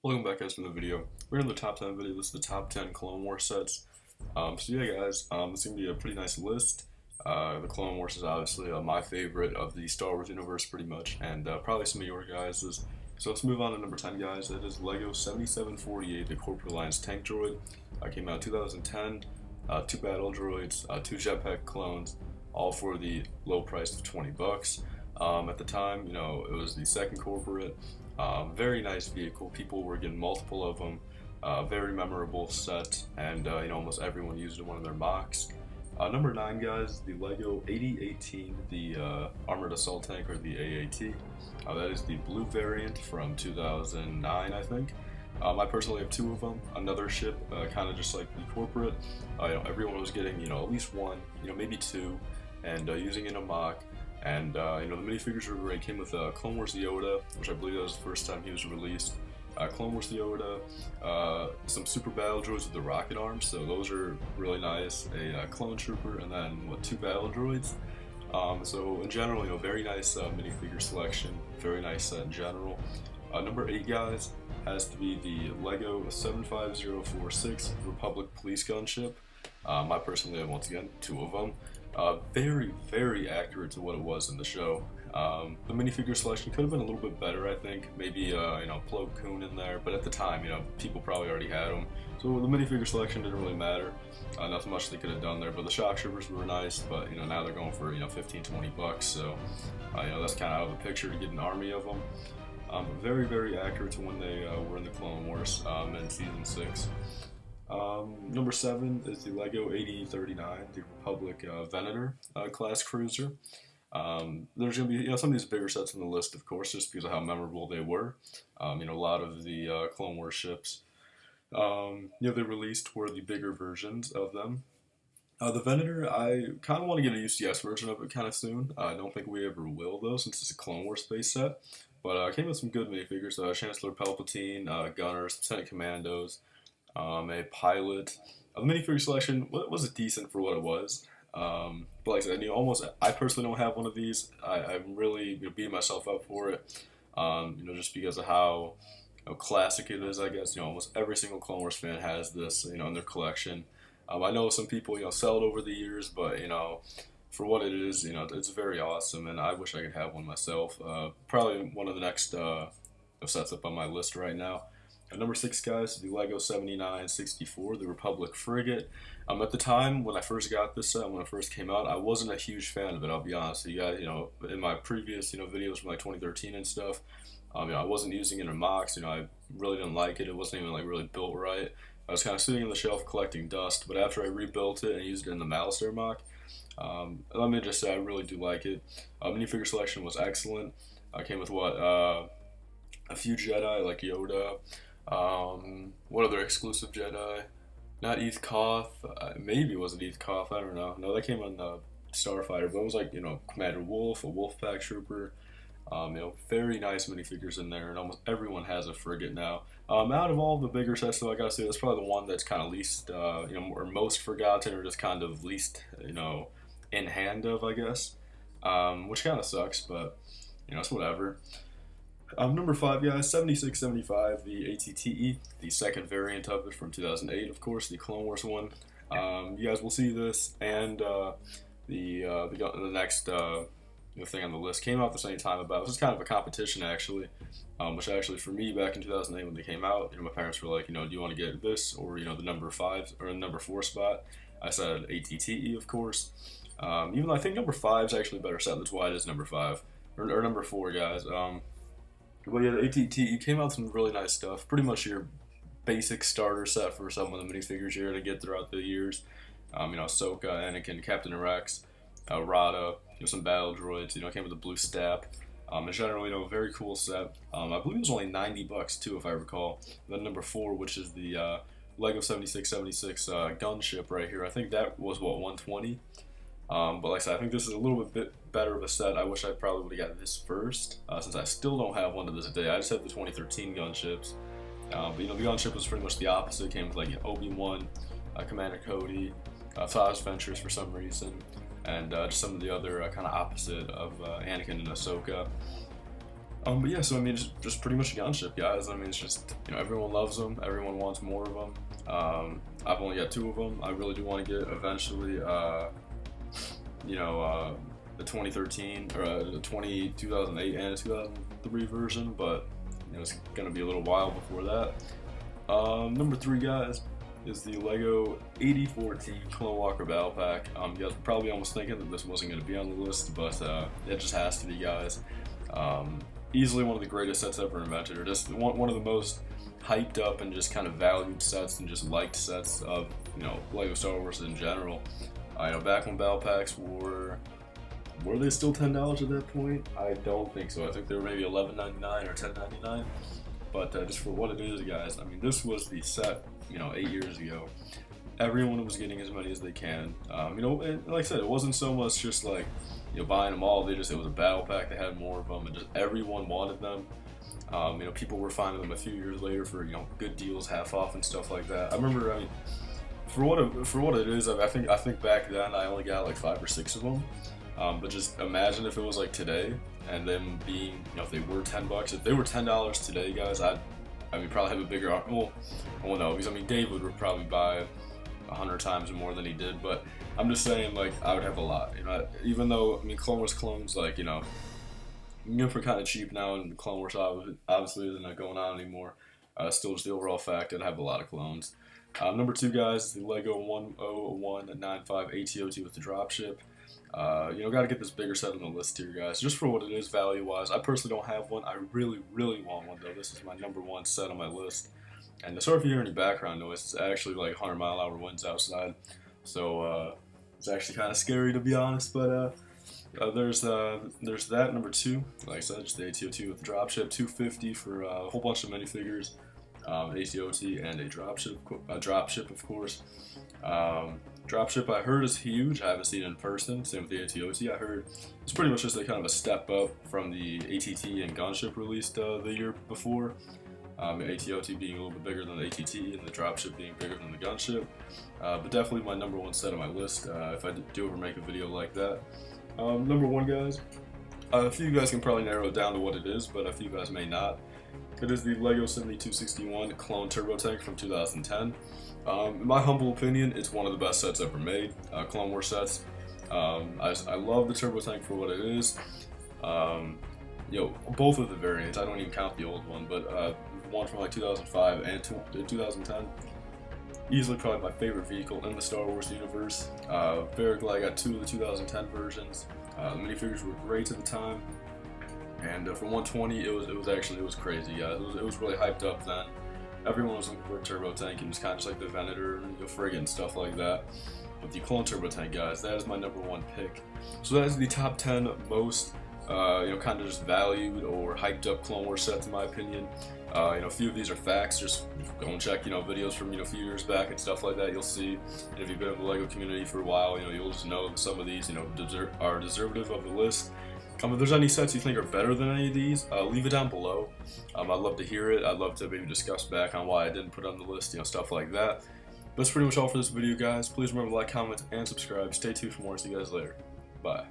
Welcome back guys to the video. We're in the top 10 video. This is the top 10 Clone Wars sets. So yeah guys, it's going to be a pretty nice list. The Clone Wars is obviously my favorite of the Star Wars universe pretty much, and probably some of your guys'. So let's move on to number 10 guys. That is LEGO 7748, the Corporate Alliance Tank Droid. Came out in 2010. Two battle droids, two jetpack clones, all for the low price of 20 bucks. At the time, you know, it was the second corporate. Very nice vehicle. People were getting multiple of them. Very memorable set, and you know, almost everyone used it in one of their mocks. Number 9, guys, the LEGO 8018, the Armored Assault Tank, or the AAT. That is the blue variant from 2009, I think. I personally have two of them. Another ship, kind of just like the corporate. You know, everyone was getting, you know, at least one, you know, maybe two, and using it in a mock. And you know, the minifigures were great. Came with Clone Wars Yoda, which I believe that was the first time he was released. Clone Wars Yoda, some super battle droids with the rocket arms, so those are really nice. A clone trooper, and then two battle droids. So in general, you know, very nice minifigure selection. Very nice set in general. Number 8, guys, has to be the LEGO 75046 Republic Police Gunship. I personally have, once again, two of them. Very, very accurate to what it was in the show. The minifigure selection could have been a little bit better, I think. Maybe, you know, Plo Koon in there, but at the time, you know, people probably already had them. So the minifigure selection didn't really matter. Not much they could have done there, but the shock troopers were nice, but, you know, now they're going for, you know, 15, 20 bucks, so, you know, that's kind of out of the picture to get an army of them. Very, very accurate to when they were in the Clone Wars in Season 6. Number 7 is the LEGO 8039, the Republic Venator class cruiser. There's going to be, you know, some of these bigger sets on the list, of course, just because of how memorable they were. You know, a lot of the Clone Wars ships, you know, they released were the bigger versions of them. The Venator, I kind of want to get a UCS version of it kind of soon. I don't think we ever will, though, since it's a Clone Wars space set. But I came with some good minifigures. Chancellor Palpatine, Gunners, Lieutenant Commandos, a pilot. The minifigure selection was decent for what it was. But like I said, you know, I personally don't have one of these. I'm really, you know, beating myself up for it. You know, just because of how, you know, classic it is, I guess. You know, almost every single Clone Wars fan has this, you know, in their collection. I know some people, you know, sell it over the years, but, you know, for what it is, you know, it's very awesome, and I wish I could have one myself. Probably one of the next sets up on my list right now. Number 6, guys, the LEGO 7964, the Republic Frigate. At the time when I first got this set, when it first came out, I wasn't a huge fan of it. I'll be honest with you guys. You know, in my previous, you know, videos from like 2013 and stuff, you know, I wasn't using it in mocks. You know, I really didn't like it. It wasn't even like really built right. I was kind of sitting on the shelf collecting dust. But after I rebuilt it and used it in the Malastare mock, let me just say I really do like it. Minifigure selection was excellent. I came with a few Jedi like Yoda. What other exclusive Jedi? Not Eth Koth. Maybe it wasn't Eth Koth. I don't know. No, that came on Starfighter, but it was like, you know, Commander Wolf, a Wolfpack trooper. You know, very nice minifigures in there, and almost everyone has a frigate now. Out of all the bigger sets, though, I gotta say that's probably the one that's kind of least, you know, or most forgotten, or just kind of least, you know, in hand of, I guess. Which kind of sucks, but you know, it's whatever. Number 5, guys, 7675, the ATTE, the second variant of it from 2008, of course, the Clone Wars one. You guys will see this, and the next you know, thing on the list came out at the same time. About, this is kind of a competition, actually, which actually for me back in 2008 when they came out, you know, my parents were like, you know, do you want to get this or, you know, the number 5 or the number 4 spot? I said ATTE, of course. Even though I think number 5 is actually a better set, that's why it is number 5 or number 4, guys. But yeah, the ATT came out with some really nice stuff. Pretty much your basic starter set for some of the minifigures you're going to get throughout the years. You know, Ahsoka, Anakin, Captain Rex, Rada, you know, some battle droids. You know, it came with a blue stap. In general, you know, a very cool set. I believe it was only 90 bucks too, if I recall. Then number 4, which is the LEGO 7676 gunship right here. I think that was what, 120. But like I said, I think this is a little bit better of a set. I wish I probably would have got this first, since I still don't have one to this day. I just have the 2013 gunships. But you know, the gunship was pretty much the opposite. It came with like, you know, Obi-Wan, Commander Cody, Thaw's Ventures for some reason, and just some of the other kind of opposite of Anakin and Ahsoka. But yeah, so I mean, it's just pretty much a gunship, guys. I mean, it's just, you know, everyone loves them, everyone wants more of them. I've only got 2 of them. I really do want to get eventually, you know, the 2013 or the 2008 and 2003 version, but you know, it's gonna be a little while before that. Number 3, guys, is the Lego 8014 Clone Walker Battle Pack. You guys were probably almost thinking that this wasn't going to be on the list, but it just has to be, guys. Easily one of the greatest sets ever invented, or just one of the most hyped up and just kind of valued sets and just liked sets of, you know, Lego Star Wars in general. You know, back when battle packs were they still $10 at that point? I don't think so. I think they were maybe $11.99 or $10.99. But just for what it is, guys, I mean, this was the set, you know, 8 years ago. Everyone was getting as many as they can. You know, and like I said, it wasn't so much just like, you know, buying them all. It was a battle pack. They had more of them, and just everyone wanted them. You know, people were finding them a few years later for, you know, good deals, half off and stuff like that. I remember, I mean, for what it is, I think back then I only got like 5 or 6 of them. But just imagine if it was like today, and them being, you know, if they were $10. If they were $10 today, guys, I mean, probably have a bigger, well, no, because I mean, David would probably buy 100 times more than he did, but I'm just saying, like, I would have a lot, you know, even though, I mean, Clone Wars clones, like, you know, for kind of cheap now, and Clone Wars obviously isn't not going on anymore. Still, just the overall fact, I'd have a lot of clones. Number 2, guys, is the Lego 10195 ATOT with the dropship. You know, got to get this bigger set on the list here, guys, just for what it is value-wise. I personally don't have one. I really, really want one, though. This is my number 1 set on my list. And sorry if you hear any background noise. It's actually like 100-mile-an-hour winds outside, so it's actually kind of scary, to be honest. But there's that, number 2. Like I said, just the ATOT with the dropship, $250 for a whole bunch of minifigures, ATOT, and a dropship, of course. Dropship, I heard, is huge. I haven't seen it in person. Same with the ATOT. I heard it's pretty much just a kind of a step up from the ATT and Gunship released the year before. ATOT being a little bit bigger than the ATT, and the dropship being bigger than the Gunship. But definitely my number 1 set on my list if I do ever make a video like that. Number 1, guys. A few of you guys can probably narrow it down to what it is, but a few guys may not. It is the Lego 7261 Clone Turbo Tank from 2010. In my humble opinion, it's one of the best sets ever made, Clone Wars sets. I love the Turbo Tank for what it is. You know, both of the variants, I don't even count the old one, but one from like 2005 and 2010. Easily probably my favorite vehicle in the Star Wars universe. Very glad I got 2 of the 2010 versions. The minifigures were great at the time. And for 120, it was crazy, guys. It was really hyped up then. Everyone was looking for a turbo tank, and just kind of just like the Venator and the Frigate and stuff like that. But the Clone Turbo Tank, guys, that is my number 1 pick. So that is the top 10 most, you know, kind of just valued or hyped up Clone Wars sets, in my opinion. You know, a few of these are facts. Just go and check, you know, videos from, you know, a few years back and stuff like that. You'll see. And if you've been in the Lego community for a while, you know, you'll just know that some of these, you know, are deservative of the list. If there's any sets you think are better than any of these, leave it down below. I'd love to hear it. I'd love to maybe discuss back on why I didn't put it on the list, you know, stuff like that. But that's pretty much all for this video, guys. Please remember to like, comment, and subscribe. Stay tuned for more. See you guys later. Bye.